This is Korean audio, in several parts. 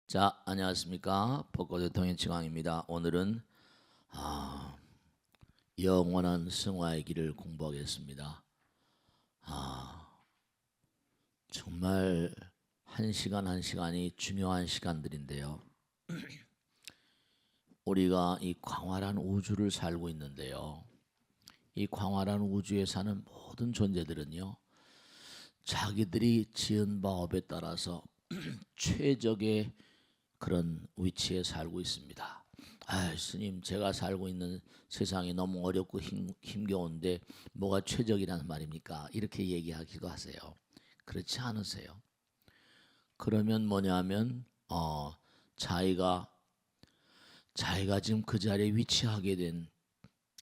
자, 안녕하십니까. 벚꽃의 통일치광입니다. 오늘은 영원한 승화의 길을 공부하겠습니다. 정말 한 시간 한 시간이 중요한 시간들인데요. 우리가 이 광활한 우주를 살고 있는데요. 이 광활한 우주에 사는 모든 존재들은요, 자기들이 지은 바 업에 따라서 최적의 그런 위치에 살고 있습니다. 스님, 제가 살고 있는 세상이 너무 어렵고 힘겨운데 뭐가 최적이라는 말입니까? 이렇게 얘기하기도 하세요. 그렇지 않으세요? 그러면 뭐냐면 자기가 지금 그 자리에 위치하게 된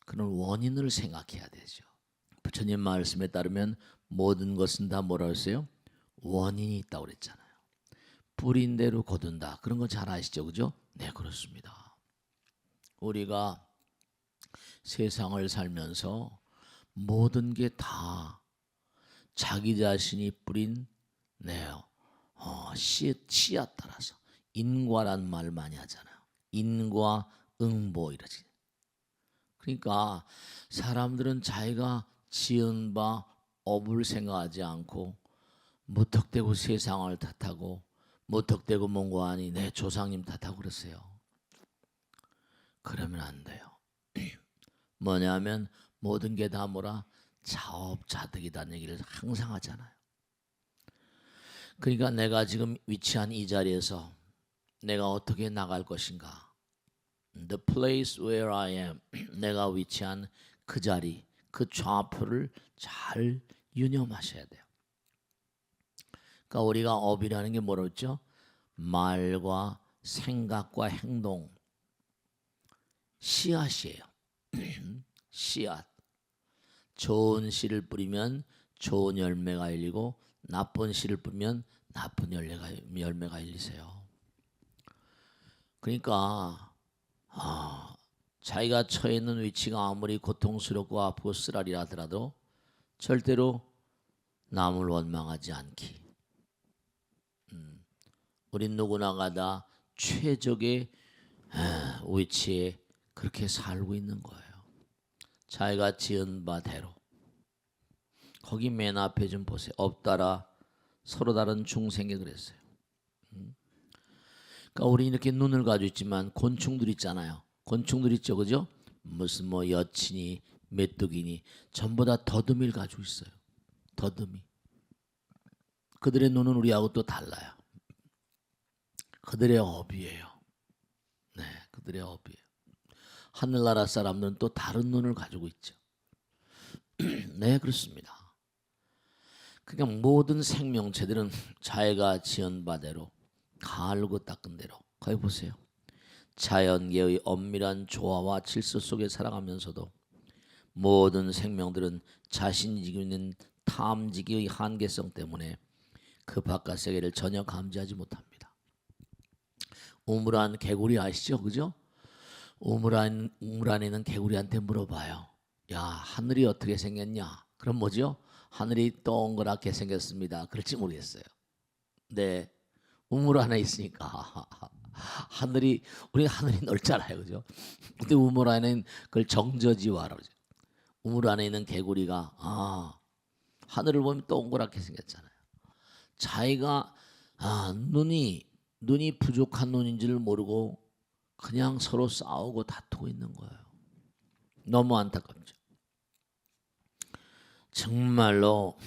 그런 원인을 생각해야 되죠. 부처님 말씀에 따르면 모든 것은 다 뭐라 했어요? 원인이 있다고 그랬잖아요. 뿌린 대로 거둔다. 그런 거 잘 아시죠? 그죠? 네, 그렇습니다. 우리가 세상을 살면서 모든 게 다 자기 자신이 뿌린 씨앗 따라서 인과란 말 많이 하잖아요. 인과 응보 이러지. 그러니까 사람들은 자기가 지은 바 업을 생각하지 않고 무턱대고 세상을 탓하고 무턱대고 뭔가하니 내 조상님 탓하고 그러세요. 그러면 안 돼요. 뭐냐면 모든 게 다 뭐라 자업자득이다는 얘기를 항상 하잖아요. 그러니까 내가 지금 위치한 이 자리에서 내가 어떻게 나갈 것인가. The place where I am. 내가 위치한 그 자리, 그 좌표를 잘 유념하셔야 돼요. 그러니까 우리가 업이라는 게 뭐라고 했죠? 말과 생각과 행동, 씨앗이에요. 씨앗. 좋은 씨를 뿌리면 좋은 열매가 열리고 나쁜 씨를 뿌리면 나쁜 열매가 열리세요. 그러니까 자기가 처해 있는 위치가 아무리 고통스럽고 아프고 쓰라리라 하더라도 절대로 남을 원망하지 않기. 우린 누구나가 다 최적의 위치에 그렇게 살고 있는 거예요. 자기가 지은 바대로. 거기 맨 앞에 좀 보세요. 업따라 서로 다른 중생에 그랬어요. 그러니까 우리 이렇게 눈을 가지고 있지만 곤충들 있잖아요. 곤충들 있죠, 그죠? 무슨 뭐 여친이 메뚜기니 전부 다 더듬이를 가지고 있어요. 더듬이. 그들의 눈은 우리하고 또 달라요. 그들의 업이에요. 네, 그들의 업이에요. 하늘나라 사람들은 또 다른 눈을 가지고 있죠. 네, 그렇습니다. 그러니까 모든 생명체들은 자기가 지은 바대로 갈고 닦은 대로 거기 보세요. 자연계의 엄밀한 조화와 질서 속에 살아가면서도 모든 생명들은 자신이 지고 있는 탐지기의 한계성 때문에 그 바깥 세계를 전혀 감지하지 못합니다. 우물안 개구리 아시죠? 그죠? 우물 안에 있는 개구리한테 물어봐요. 야, 하늘이 어떻게 생겼냐? 그럼 뭐죠? 하늘이 동그랗게 생겼습니다. 그럴지 모르겠어요. 네, 우물 안에 있으니까 우리 하늘이 넓잖아요, 그죠? 근데 우물 안에는 그걸 정저지화라고 그러죠. 우물 안에 있는 개구리가 하늘을 보면 동그랗게 생겼잖아요. 자기가 눈이 부족한 눈인 줄 모르고 그냥 서로 싸우고 다투고 있는 거예요. 너무 안타깝죠. 정말로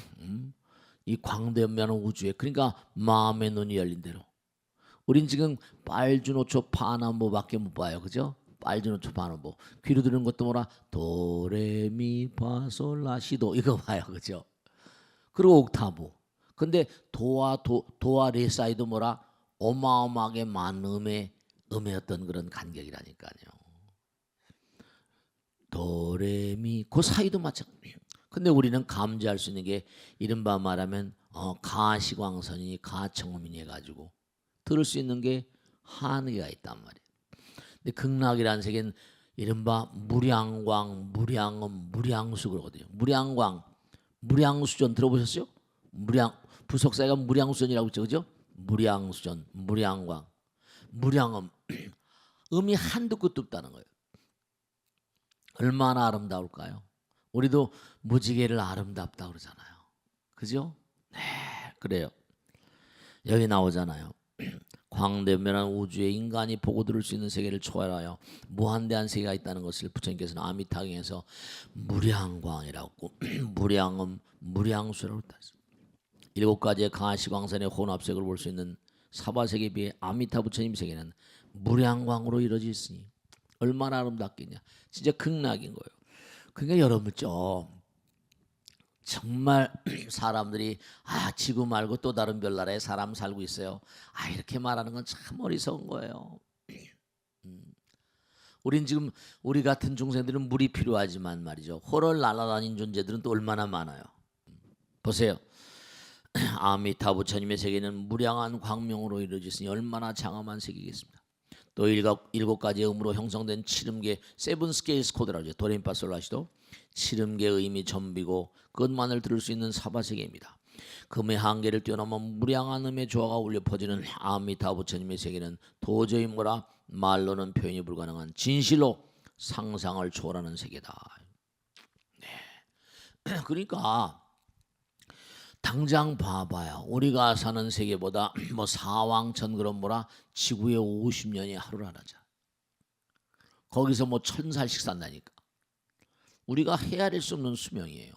이 광대연변한 우주에 그러니까 마음의 눈이 열린 대로 우린 지금 빨주노초 파남보밖에 못 봐요. 그죠? 빨주노초 파남보. 귀로 들은 것도 뭐라 도레미파솔라시도 이거 봐요. 그죠? 그리고 옥타브. 근데 도와 레사이도 뭐라 어마어마하게 많은 음의 어떤 그런 간격이라니까요. 도레미 그 사이도 마찬가지예요. 근데 우리는 감지할 수 있는 게 이른바 말하면 가시광선이니 가청음이니 해가지고 들을 수 있는 게 한계가 있단 말이에요. 근데 극락이라는 세계는 이른바 무량광, 무량음, 무량수 그러거든요. 무량광, 무량수전 들어보셨어요? 부석사가 무량수전이라고 했죠, 그죠? 무량수전, 무량광. 무량음. 음이 한두 끝도 없다는 거예요. 얼마나 아름다울까요? 우리도 무지개를 아름답다 그러잖아요. 그죠? 네, 그래요. 여기 나오잖아요. 광대면한 우주에 인간이 보고 들을 수 있는 세계를 초월하여 무한대한 세계가 있다는 것을 부처님께서는 아미타경에서 무량광이라고 무량음, 무량수라고 했습니다. 7가지의 가시광선의 혼합색을 볼 수 있는 사바세계에 비해 아미타 부처님 세계는 무량광으로 이루어져 있으니 얼마나 아름답겠냐. 진짜 극락인 거예요. 그러니까 여러분 정말 사람들이 지구 말고 또 다른 별나라에 사람 살고 있어요. 이렇게 말하는 건 참 어리석은 거예요. 우린 지금 우리 같은 중생들은 물이 필요하지만 말이죠. 호를 날아다닌 존재들은 또 얼마나 많아요. 보세요. 아미타 부처님의 세계는 무량한 광명으로 이루어져 있으니 얼마나 장엄한 세계겠습니다. 또 7가지의 음으로 형성된 7음계 세븐 스케일스 코드라고 하죠. 도레미파솔라시도 7음계의 의미 전비고 그것만을 들을 수 있는 사바세계입니다. 금의 한계를 뛰어넘은 무량한 음의 조화가 울려 퍼지는 아미타 부처님의 세계는 도저히 말로는 표현이 불가능한 진실로 상상을 초월하는 세계다. 네. 그러니까 당장 봐봐요. 우리가 사는 세계보다 사왕천 그런 지구의 50년이 하루라자. 거기서 1000살씩 산다니까. 우리가 헤아릴 수 없는 수명이에요.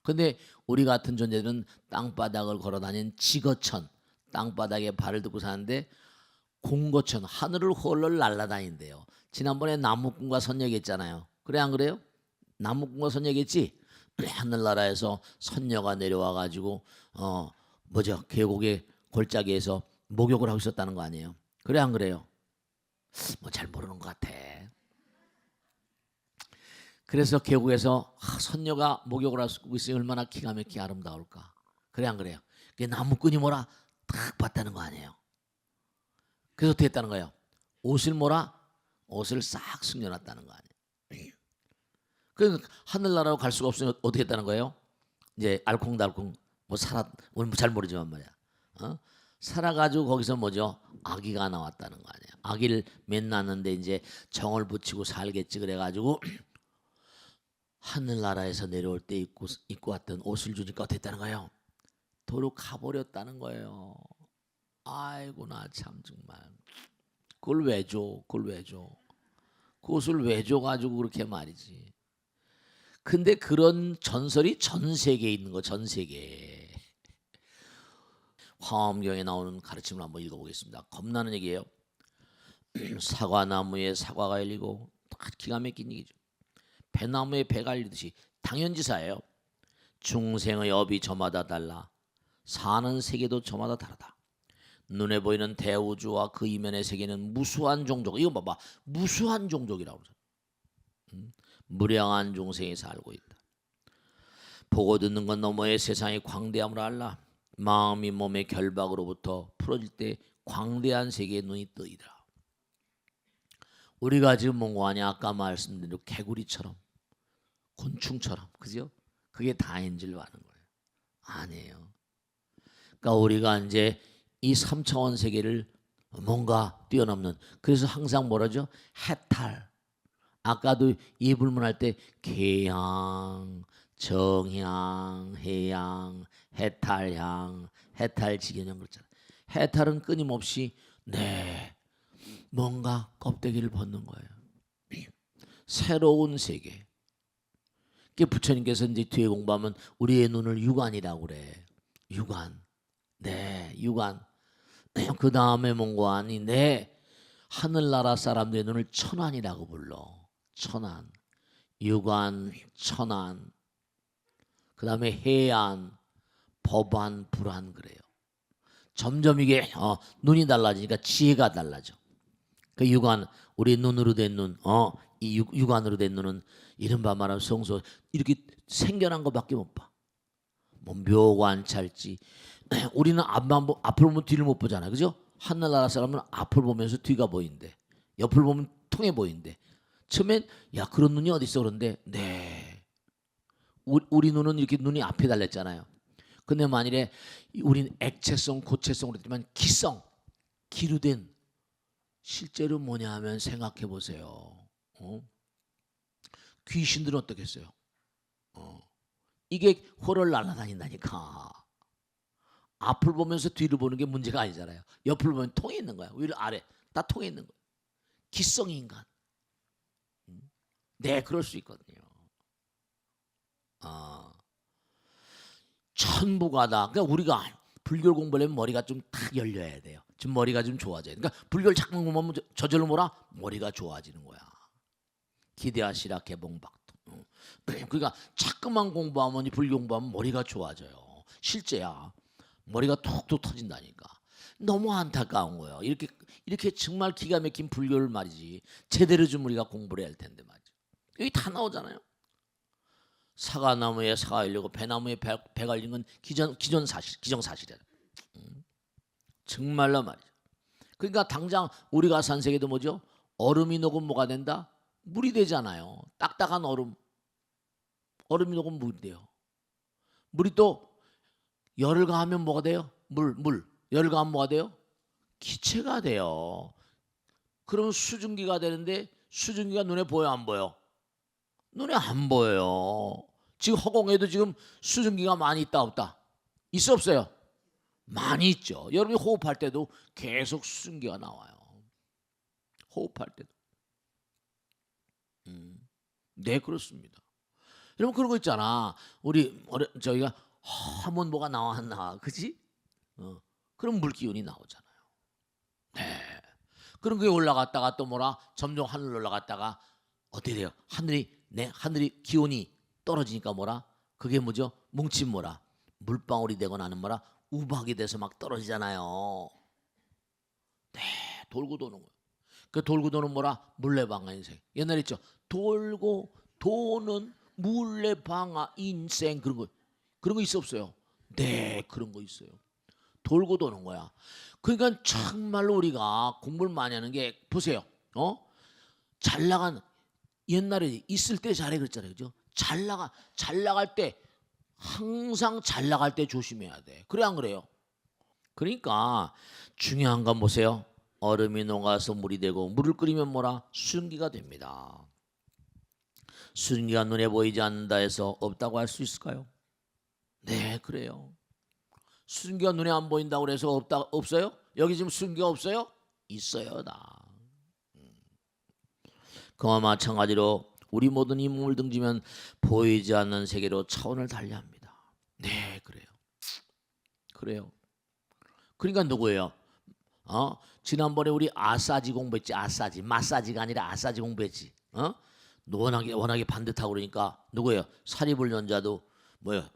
근데 우리 같은 존재들은 땅바닥을 걸어다닌 지거천, 땅바닥에 발을 딛고 사는데 공거천, 하늘을 헐렁 날아다닌대요. 지난번에 나무꾼과 선녀했잖아요. 그래 안 그래요? 나무꾼과 선녀했지? 하늘나라에서 선녀가 내려와 가지고 계곡의 골짜기에서 목욕을 하고 있었다는 거 아니에요? 그래 안 그래요? 잘 모르는 것 같아. 그래서 계곡에서 선녀가 목욕을 하고 있으니 얼마나 기가 막히게 아름다울까. 그래 안 그래요? 나무꾼이 딱 봤다는 거 아니에요? 그래서 어떻게 했다는 거예요? 옷을 싹 숨겨놨다는 거 아니에요? 그 하늘나라로 갈 수가 없으니 어떻게 했다는 거예요? 이제 알콩달콩 오늘 잘 모르지만 말이야. 살아가지고 거기서 아기가 나왔다는 거 아니에요? 아기를 맺놨는데 이제 정을 붙이고 살겠지 그래가지고 하늘나라에서 내려올 때 입고 왔던 옷을 주니까 어떻게 했다는 거예요? 도로 가버렸다는 거예요. 아이고 나 참 정말 그걸 왜 줘? 그 옷을 왜 줘가지고 그렇게 말이지. 근데 그런 전설이 전 세계에 있는 거, 전 세계에. 화엄경에 나오는 가르침을 한번 읽어보겠습니다. 겁나는 얘기예요. 사과나무에 사과가 열리고 기가 막힌 얘기죠. 배나무에 배가 열리듯이 당연지사예요. 중생의 업이 저마다 달라 사는 세계도 저마다 다르다. 눈에 보이는 대우주와 그 이면의 세계는 무수한 종족. 이거 봐봐. 무수한 종족이라고 그러잖아. 무량한 중생이 살고 있다. 보고 듣는 것 너머의 세상의 광대함을 알라. 마음이 몸의 결박으로부터 풀어질 때 광대한 세계에 눈이 뜨이더라. 우리가 지금 뭔가 하냐? 아까 말씀드린 대로 개구리처럼 곤충처럼, 그죠? 그게 다인 줄 아는 거예요. 아니에요. 그러니까 우리가 이제 이 3차원 세계를 뭔가 뛰어넘는, 그래서 항상 뭐라죠? 해탈. 아까도 이 불문할 때 개향, 정향, 해향, 해탈향, 해탈지견향 그렇잖아요. 해탈은 끊임없이 뭔가 껍데기를 벗는 거예요. 새로운 세계. 부처님께서 이제 뒤에 공부하면 우리의 눈을 유관이라고 그래. 유관. 유관. 그 다음에 뭔가 아니 하늘나라 사람들의 눈을 천안이라고 불러. 천안. 유관, 천안. 그 다음에 해안, 법안, 불안 그래요. 점점 이게 눈이 달라지니까 지혜가 달라져. 그 유관, 우리 눈으로 된 눈, 이 유관으로 된 눈은 이른바 말하면 성소 이렇게 생겨난 것밖에 못 봐. 묘관 찰지. 우리는 앞을 보면 뒤를 못 보잖아요, 그죠? 하늘나라 사람은 앞을 보면서 뒤가 보인대. 옆을 보면 통해 보인대. 처음엔 그런 눈이 어디 있어 그런데 우리 눈은 이렇게 눈이 앞에 달렸잖아요. 근데 만일에 우리는 액체성, 고체성으로 됐지만 기성, 기류된 실제로 뭐냐 하면 생각해 보세요. 귀신들은 어떻겠어요? 이게 호를 날아다닌다니까. 앞을 보면서 뒤를 보는 게 문제가 아니잖아요. 옆을 보면 통해 있는 거야. 위로 아래 다 통해 있는 거야. 기성이 인간. 네, 그럴 수 있거든요. 천부가 다. 그러니까 우리가 불교 공부하려면 머리가 좀 탁 열려야 돼요. 지금 머리가 좀 좋아져요. 그러니까 불교를 자꾸 공부하면 저절로 뭐라? 머리가 좋아지는 거야. 기대하시라 개봉박도. 그러니까 자꾸만 공부하면 불교 공부하면 머리가 좋아져요. 실제야. 머리가 톡톡 터진다니까. 너무 안타까운 거예요. 이렇게 정말 기가 막힌 불교를 말이지 제대로 좀 우리가 공부를 해야 할 텐데 말이죠. 여기 다 나오잖아요. 사과나무에 사과 열리고 배나무에 배 걸린 건 기정사실이야. 정말로 말이죠. 그러니까 당장 우리가 산 세계도 뭐죠? 얼음이 녹으면 뭐가 된다? 물이 되잖아요. 딱딱한 얼음이 녹으면 물이 돼요. 물이 또 열을 가하면 뭐가 돼요? 물. 열을 가하면 뭐가 돼요? 기체가 돼요. 그러면 수증기가 되는데 수증기가 눈에 보여 안 보여? 눈에 안 보여요. 지금 허공에도 지금 수증기가 많이 있다 없다? 있어 없어요? 많이 있죠. 여러분이 호흡할 때도 계속 수증기가 나와요. 호흡할 때도. 네, 그렇습니다. 여러분 그런 거 있잖아. 저희가 하면 뭐가 나왔나, 그지? 그럼 물기운이 나오잖아요. 네. 그럼 그게 올라갔다가 또 뭐라? 점점 하늘 올라갔다가 어떻게 돼요? 하늘이 기온이 떨어지니까 뭐라? 그게 뭐죠? 뭉친 뭐라? 물방울이 되고 나는 뭐라? 우박이 돼서 막 떨어지잖아요. 네, 돌고 도는 거예요. 그 돌고 도는 뭐라? 물레방아 인생. 옛날에 있죠. 돌고 도는 물레방아 인생 그런 거 있어 없어요? 네, 그런 거 있어요. 돌고 도는 거야. 그러니까 정말로 우리가 공부를 많이 하는 게 보세요. 잘 나간 옛날에 있을 때 잘해 그랬잖아요. 그죠? 잘 나갈 때 항상 잘 나갈 때 조심해야 돼. 그래 안 그래요? 그러니까 중요한 건 보세요. 얼음이 녹아서 물이 되고 물을 끓이면 뭐라? 수증기가 됩니다. 수증기가 눈에 보이지 않는다 해서 없다고 할 수 있을까요? 네, 그래요. 수증기가 눈에 안 보인다고 해서 없어요? 여기 지금 수증기가 없어요? 있어요, 다. 그와 마찬가지로 우리 모든 이 몸을 등지면 보이지 않는 세계로 차원을 달리합니다. 네, 그래요. 그래요. 그러니까 누구예요? 지난번에 우리 아사지 공부했지. 마사지가 아니라 아사지 공부했지. 워낙에 반듯하고 그러니까 누구예요? 사리불연자도 뭐예요?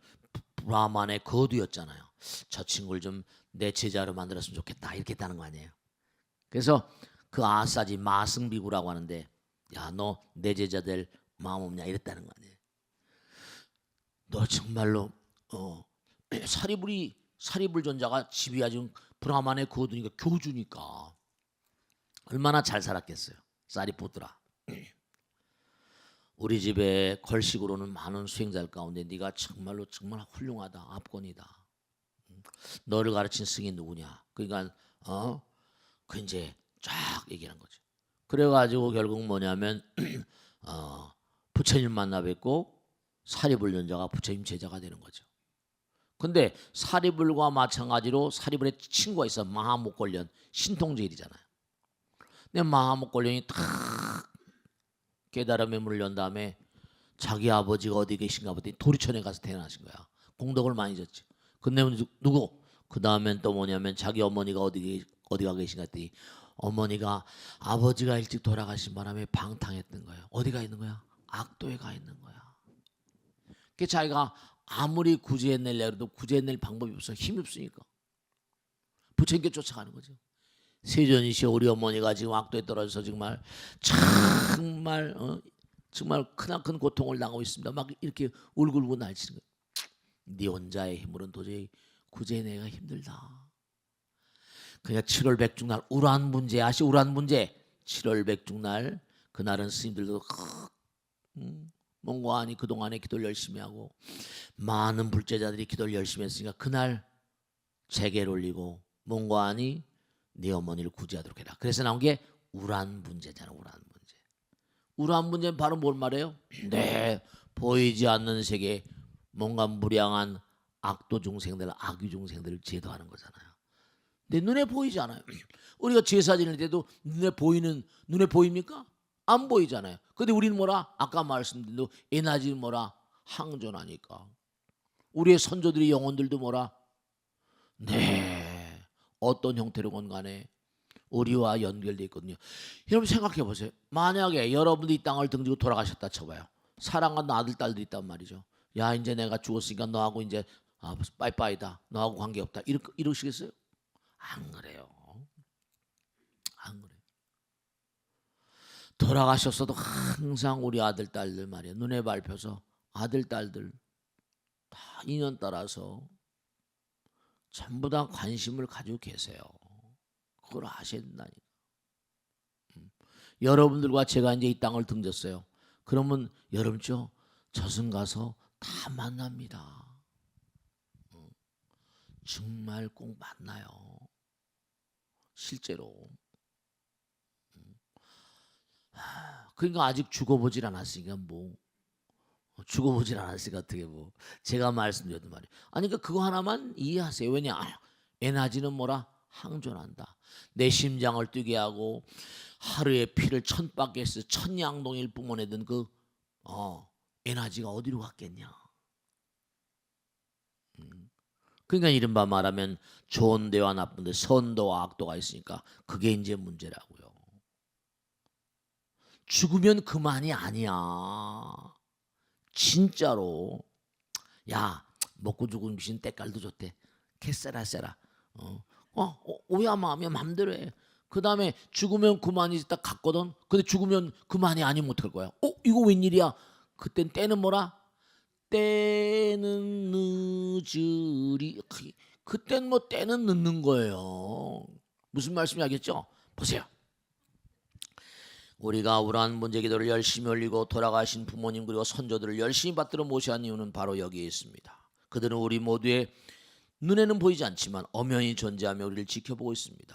브라만의 거두였잖아요. 저 친구를 좀 내 제자로 만들었으면 좋겠다 이렇게 했다는 거 아니에요. 그래서 그 아사지 마승비구라고 하는데 야, 너 내 제자 될 마음 없냐 이랬다는 거 아니에요. 너 정말로 사리불전자가 집이야 지금 브라만의 거두니까 교주니까 얼마나 잘 살았겠어요. 사리푸트라. 우리 집에 걸식으로는 많은 수행자들 가운데 네가 정말로 정말 훌륭하다. 압권이다. 너를 가르친 스승이 누구냐. 그러니까 그 이제 쫙 얘기하는 거죠. 그래가지고 결국 뭐냐면 부처님 만나 뵙고 사리불연자가 부처님 제자가 되는 거죠. 근데 사리불과 마찬가지로 사리불의 친구가 있어. 마하목걸련 신통제일이잖아요. 근데 마하목걸련이 탁 깨달음에 물련 다음에 자기 아버지가 어디 계신가 보더니 도리천에 가서 태어나신 거야. 공덕을 많이 졌지. 근데 누구? 그 다음엔 또 뭐냐면 자기 어머니가 어디가 계신가 했더니 어머니가 아버지가 일찍 돌아가신 바람에 방탕했던 거예요. 어디가 있는 거야? 악도에 가 있는 거야. 그 자기가 아무리 구제해내려고 해도 구제해낼 방법이 없어. 힘이 없으니까 부처님께 쫓아가는 거죠. 세존이시여 우리 어머니가 지금 악도에 떨어져서 정말 크나큰 고통을 당하고 있습니다. 막 이렇게 울고 날치는 거예요. 네 혼자의 힘으로는 도저히 구제해내기가 힘들다. 그러니까 7월 백중날 우란문제 아시죠? 우란문제 7월 백중날 그날은 스님들도 몽고하니 그동안에 기도를 열심히 하고 많은 불제자들이 기도를 열심히 했으니까 그날 재계를 올리고 몽고하니 네 어머니를 구제하도록 해라. 그래서 나온 게 우란 문제잖아. 우란 문제. 우란 문제는 바로 뭘 말해요? 네, 보이지 않는 세계 뭔가 무량한 악도 중생들, 악유 중생들을 제도하는 거잖아요. 내 눈에 보이지 않아요. 우리가 제사 지낼 때도 눈에 보입니까? 안 보이잖아요. 근데 우리는 뭐라? 아까 말씀드린 대로 에너지는 뭐라? 항존하니까. 우리의 선조들의 영혼들도 뭐라? 네, 어떤 형태로건 간에 우리와 연결되어 있거든요. 여러분 생각해 보세요. 만약에 여러분들이 이 땅을 등지고 돌아가셨다 쳐봐요. 사랑하는 아들 딸들이 있단 말이죠. 야, 이제 내가 죽었으니까 너하고 이제 빠이빠이다. 너하고 관계없다. 이러시겠어요? 안 그래요. 안 그래요. 돌아가셨어도 항상 우리 아들 딸들 말이에요. 눈에 밟혀서 아들 딸들 다 인연 따라서 전부 다 관심을 가지고 계세요. 그걸 아셔야 된다니까. 여러분들과 제가 이제 이 땅을 등졌어요. 그러면 여러분죠, 저승 가서 다 만납니다. 정말 꼭 만나요. 실제로. 그러니까 아직 죽어보질 않았으니까 뭐 죽어보질 않았으니까 어떻게 뭐 제가 말씀드려도 말이에요. 아니 그러니까 그거 하나만 이해하세요. 왜냐? 에너지는 뭐라? 항존한다. 내 심장을 뛰게 하고 하루에 피를 1000바퀴에서 1000양동일 뿜어내던 그 에너지가 어디로 갔겠냐. 그러니까 이른바 말하면 좋은 데와 나쁜 데, 선도와 악도가 있으니까 그게 이제 문제라고요. 죽으면 그만이 아니야. 진짜로. 야, 먹고 죽은 귀신 때깔도 좋대. 개쎄라 쎄라. 오야 마음이야 맘대로 해. 그 다음에 죽으면 그만이 딱 갔거든. 근데 죽으면 그만이 아니면 어떡할 거야? 이거 웬일이야? 그땐 때는 뭐라? 때는 늦으리. 그땐 뭐 때는 늦는 거예요. 무슨 말씀이 알겠죠? 보세요. 우리가 우란 문제 기도를 열심히 올리고 돌아가신 부모님 그리고 선조들을 열심히 받들어 모셔야 하는 이유는 바로 여기에 있습니다. 그들은 우리 모두의 눈에는 보이지 않지만 엄연히 존재하며 우리를 지켜보고 있습니다.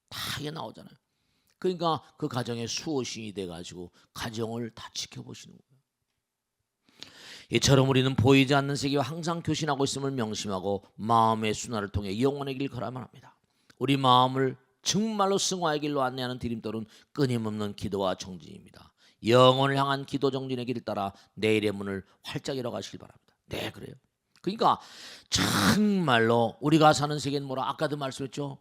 다 이게 나오잖아요. 그러니까 그 가정의 수호신이 돼가지고 가정을 다 지켜보시는 거예요. 이처럼 우리는 보이지 않는 세계와 항상 교신하고 있음을 명심하고 마음의 순환을 통해 영혼의 길 걸어야만 합니다. 우리 마음을 정말로 승화의 길로 안내하는 디딤돌은 끊임없는 기도와 정진입니다. 영혼을 향한 기도 정진의 길을 따라 내일의 문을 활짝 열어가시길 바랍니다. 네, 그래요. 그러니까 정말로 우리가 사는 세계는 뭐라 아까도 말씀했죠.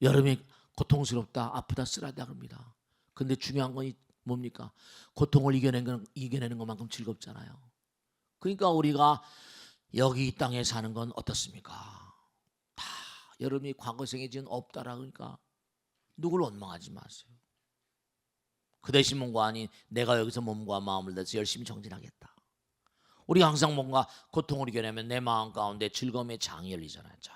여름이 고통스럽다, 아프다, 쓰라다 그럽니다. 근데 중요한 건 뭡니까? 고통을 이겨내는 것만큼 즐겁잖아요. 그러니까 우리가 여기 이 땅에 사는 건 어떻습니까? 다 여러분이 과거생에 지은 없다라 그러니까 누굴 원망하지 마세요. 그 대신 뭔가 아닌 내가 여기서 몸과 마음을 다해서 열심히 정진하겠다. 우리가 항상 뭔가 고통을 이겨내면 내 마음 가운데 즐거움의 장이 열리잖아요. 자.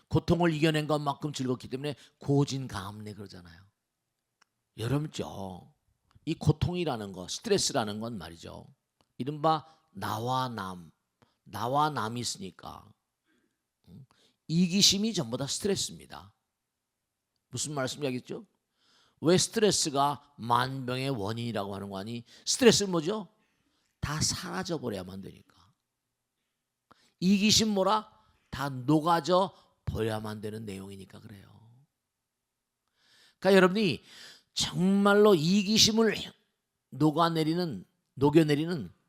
고통을 이겨낸 것만큼 즐겁기 때문에 고진감래 그러잖아요. 여러분죠. 이 고통이라는 거, 스트레스라는 건 말이죠. 이른바 나와 남이 있으니까 이기심이 전부 다 스트레스입니다. 무슨 말씀이겠죠? 왜 스트레스가 만병의 원인이라고 하는 거 아니? 스트레스는 뭐죠? 다 사라져 버려야만 되니까. 이기심 뭐라? 다 녹아져 버려야만 되는 내용이니까 그래요. 그러니까 여러분이 정말로 이기심을 녹여내리는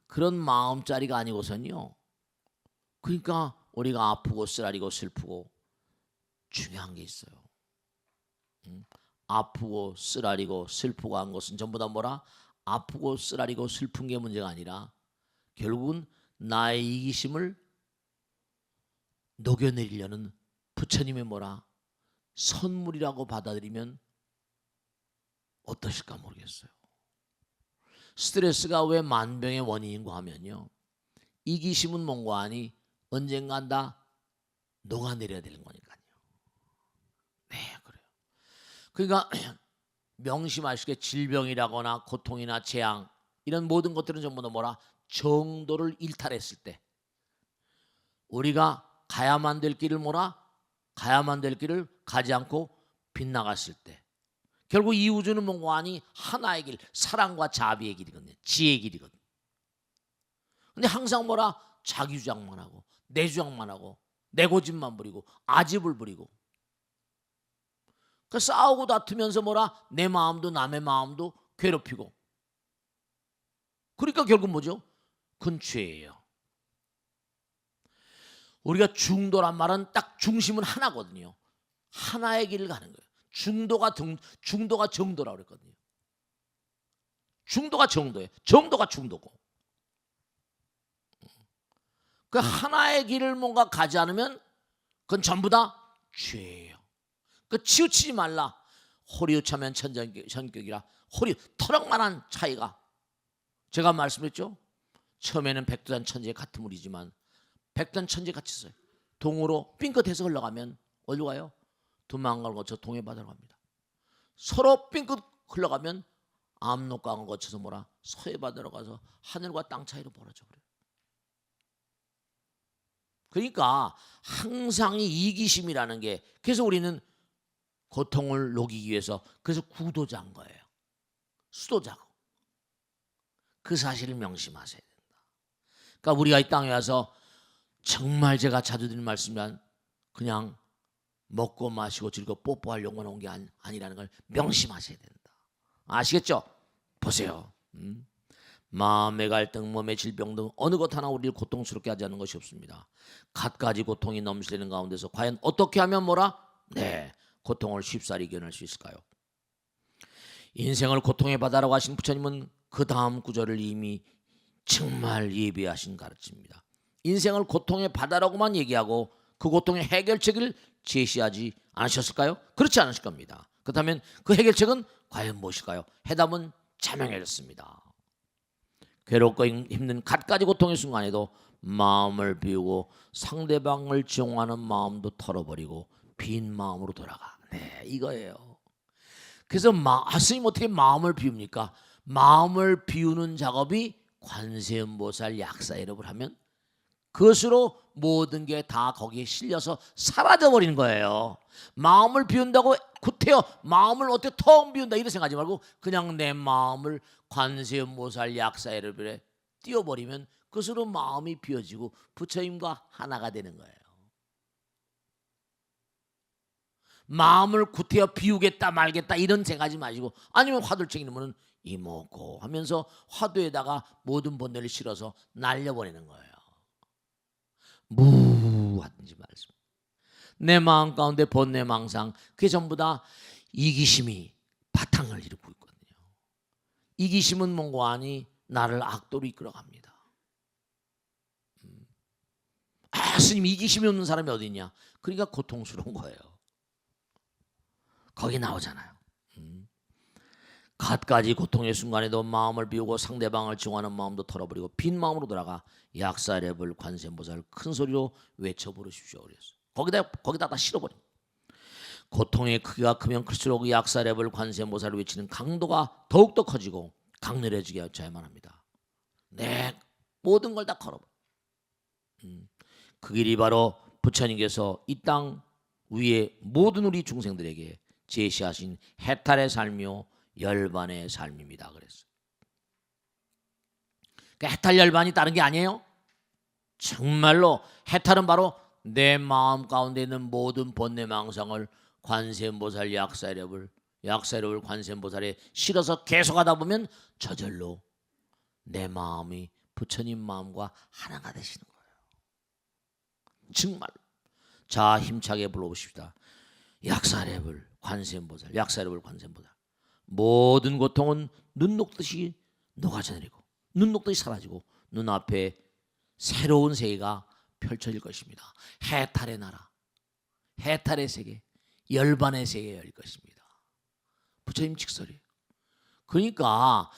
그런 마음자리가 아니고선요. 그러니까 우리가 아프고 쓰라리고 슬프고 중요한 게 있어요. 아프고 쓰라리고 슬프고 한 것은 전부 다 뭐라? 아프고 쓰라리고 슬픈 게 문제가 아니라 결국은 나의 이기심을 녹여내리려는 부처님의 뭐라? 선물이라고 받아들이면 어떠실까 모르겠어요. 스트레스가 왜 만병의 원인인가 하면요. 이기심은 뭔가 하니 언젠간 다 녹아내려야 되는 거니까요. 네, 그래요. 그러니까 명심하시게 질병이라거나 고통이나 재앙 이런 모든 것들은 전부 다 뭐라? 정도를 일탈했을 때 우리가 가야만 될 길을 뭐라? 가야만 될 길을 가지 않고 빗나갔을 때 결국 이 우주는 뭔가 아니 하나의 길, 사랑과 자비의 길이거든요. 지혜의 길이거든요. 근데 항상 뭐라 자기 주장만 하고 내 주장만 하고 내 고집만 부리고 아집을 부리고 그 싸우고 다투면서 뭐라 내 마음도 남의 마음도 괴롭히고 그러니까 결국 뭐죠? 그건 죄예요. 우리가 중도란 말은 딱 중심은 하나거든요. 하나의 길을 가는 거예요. 중도가 정도라고 그랬거든요. 중도가 정도예요. 정도가 중도고. 그 하나의 길을 뭔가 가지 않으면 그건 전부 다 죄예요. 그 치우치지 말라. 호리우차면 천전격이라. 터럭만한 차이가. 제가 말씀했죠. 처음에는 백두산 천지의 같은 물이지만 백두산 천지 같이 있어요. 동으로 삥끗해서 흘러가면 어디로 가요? 두만강을 거쳐 동해바다로 갑니다. 서로 삥끗 흘러가면 압록강을 거쳐서 뭐라 서해바다로 가서 하늘과 땅 차이로 벌어져 버려요. 그러니까 항상 이 이기심이라는 게 그래서 우리는 고통을 녹이기 위해서 그래서 구도자인 거예요. 수도자고. 그 사실을 명심하셔야 된다. 그러니까 우리가 이 땅에 와서 정말 제가 자주 드리는 말씀이란 그냥 먹고 마시고 즐겁고 뽀뽀하려고 온 게 아니라는 걸 명심하셔야 된다. 아시겠죠? 보세요. 마음의 갈등, 몸의 질병 등 어느 것 하나 우리를 고통스럽게 하지 않는 것이 없습니다. 갖가지 고통이 넘치는 가운데서 과연 어떻게 하면 뭐라? 네, 고통을 쉽사리 이겨낼 수 있을까요? 인생을 고통의 바다라고 하신 부처님은 그 다음 구절을 이미 정말 예비하신 가르침입니다. 인생을 고통의 바다라고만 얘기하고 그 고통의 해결책을 제시하지 않으셨을까요? 그렇지 않으실 겁니다. 그렇다면 그 해결책은 과연 무엇일까요? 해답은 자명해졌습니다. 괴롭고 힘든 갖가지 고통의 순간에도 마음을 비우고 상대방을 증오하는 마음도 털어버리고 빈 마음으로 돌아가. 네, 이거예요. 그래서 스님 어떻게 마음을 비웁니까? 마음을 비우는 작업이 관세음보살 약사해법을 하면 그것으로 모든 게 다 거기에 실려서 사라져버리는 거예요. 마음을 비운다고 구태여 마음을 어떻게 텅 비운다 이런 생각하지 말고 그냥 내 마음을 관세음보살 약사해법에 띄워버리면 그것으로 마음이 비워지고 부처님과 하나가 되는 거예요. 마음을 구태여 비우겠다 말겠다 이런 생각하지 마시고 아니면 화두책 있는 이모고 하면서 화두에다가 모든 번뇌를 실어서 날려버리는 거예요. 무하든지 말씀. 내 마음 가운데 번뇌망상 그게 전부 다 이기심이 바탕을 이루고 있거든요. 이기심은 뭔가 아니 나를 악도로 이끌어갑니다. 스님 이기심이 없는 사람이 어디 있냐? 그러니까 고통스러운 거예요. 거기 나오잖아요. 갖가지 고통의 순간에도 마음을 비우고 상대방을 증오하는 마음도 털어버리고 빈 마음으로 돌아가 약사랩을 관세음보살 큰 소리로 외쳐 부르십시오. 그랬어요. 거기다 다 실어버린. 고통의 크기가 크면 클수록 약사랩을 관세음보살을 외치는 강도가 더욱더 커지고 강렬해지게 하여야만 합니다. 네, 모든 걸 다 걸어버려. 그 길이 바로 부처님께서 이 땅 위에 모든 우리 중생들에게 제시하신 해탈의 삶이요 열반의 삶입니다. 그랬어요. 그러니까 해탈 열반이 다른 게 아니에요. 정말로 해탈은 바로 내 마음 가운데 있는 모든 번뇌망상을 관세음보살 약사력을 관세음보살에 실어서 계속하다 보면 저절로 내 마음이 부처님 마음과 하나가 되시는 거예요. 정말. 자, 힘차게 불러보십시다. 약사력을 관세음보살. 모든 고통은 눈 녹듯이 녹아져 내리고 눈 녹듯이 사라지고 눈앞에 새로운 세계가 펼쳐질 것입니다. 해탈의 나라, 해탈의 세계, 열반의 세계가 열릴 것입니다. 부처님 직설이에요. 그러니까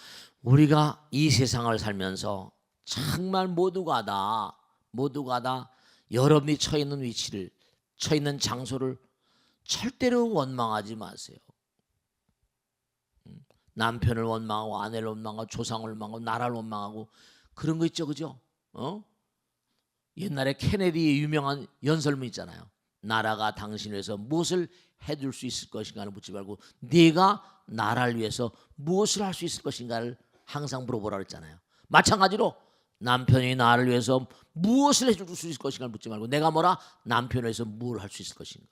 우리가 이 세상을 살면서 정말 모두가 다 여러분이 처해 있는 위치를, 처해 있는 장소를 절대로 원망하지 마세요. 남편을 원망하고 아내를 원망하고 조상을 원망하고 나라를 원망하고 그런 거 있죠, 그죠? 옛날에 케네디의 유명한 연설문 있잖아요. 나라가 당신을 위해서 무엇을 해줄 수 있을 것인가를 묻지 말고 네가 나라를 위해서 무엇을 할 수 있을 것인가를 항상 물어보라 그랬잖아요. 마찬가지로 남편이 나를 위해서 무엇을 해줄 수 있을 것인가를 묻지 말고 내가 뭐라 남편을 위해서 뭘 할 수 있을 것인가.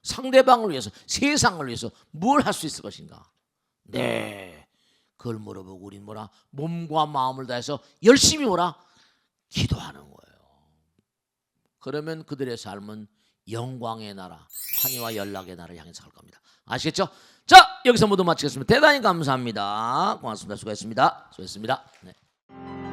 상대방을 위해서 세상을 위해서 뭘 할 수 있을 것인가. 네, 그걸 물어보고 우린 뭐라 몸과 마음을 다해서 열심히 뭐라 기도하는 거예요. 그러면 그들의 삶은 영광의 나라, 환희와 연락의 나라를 향해서 갈 겁니다. 아시겠죠? 자, 여기서 모두 마치겠습니다. 대단히 감사합니다. 고맙습니다. 수고했습니다. 수고했습니다. 네.